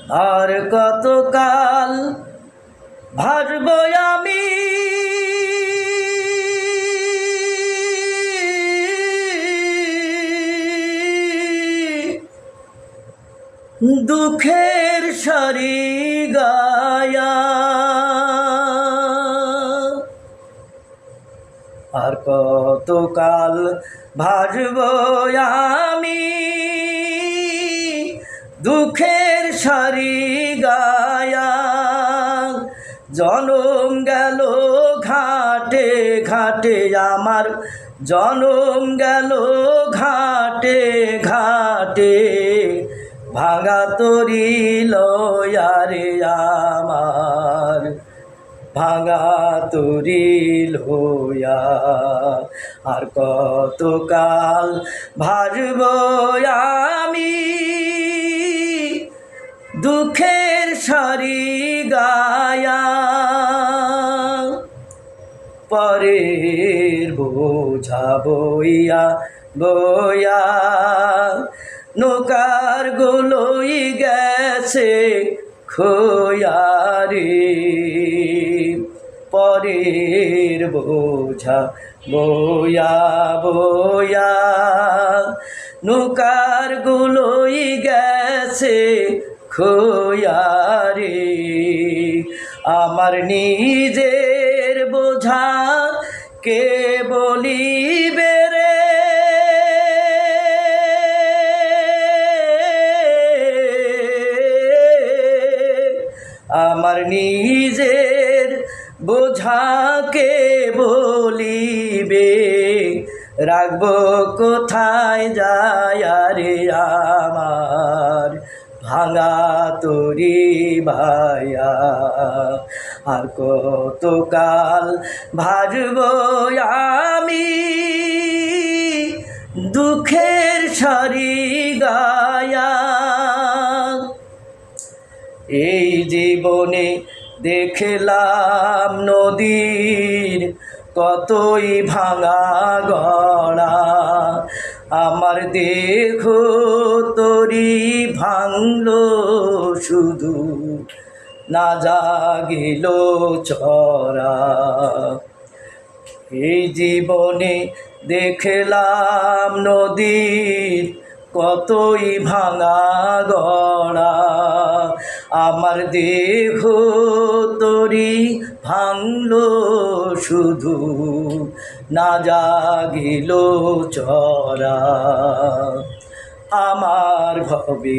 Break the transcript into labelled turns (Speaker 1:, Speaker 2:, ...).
Speaker 1: আর কতকাল ভাসব আমি দুঃখের সারি গায়া, আর কতকাল ভাসব আমি দুঃখের সারি গায়া। জনম গেল ঘাটে ঘাটে আমার, জনম গেল ঘাটে ঘাটে, ভাঙা তরি লয়ারে আমার, ভাঙা তরি লয়া। আর কতকাল ভাসব আমি দুঃখের সারি গায়া। পরের বোঝা বইয়া বইয়া নৌকার গুলোই গেছে খোয়া রে, পরের বোঝা বইয়া বইয়া নৌকার গুলোই গেছে খোয়া রে। আমার নিজের বোঝা কে বলিবে রে, আমার নিজের বোঝাকে বলিবে, রাখবো কোথায় যায় রে আমার, ভাঙা তরি ভায়া। আর কতকাল ভাসব আমি দুঃখের সারি গায়া। এই জীবনে দেখলাম নদীর কতই ভাঙা গড়া, আমার দেহ তরি ভাঙলো শুধু, না জাগিল চরা। এই জীবনে দেখলাম নদীর কতই ভাঙা গড়া, আমার দেহ তরি ভাঙলো শুধু, না জাগিল চরা। আমার ভবে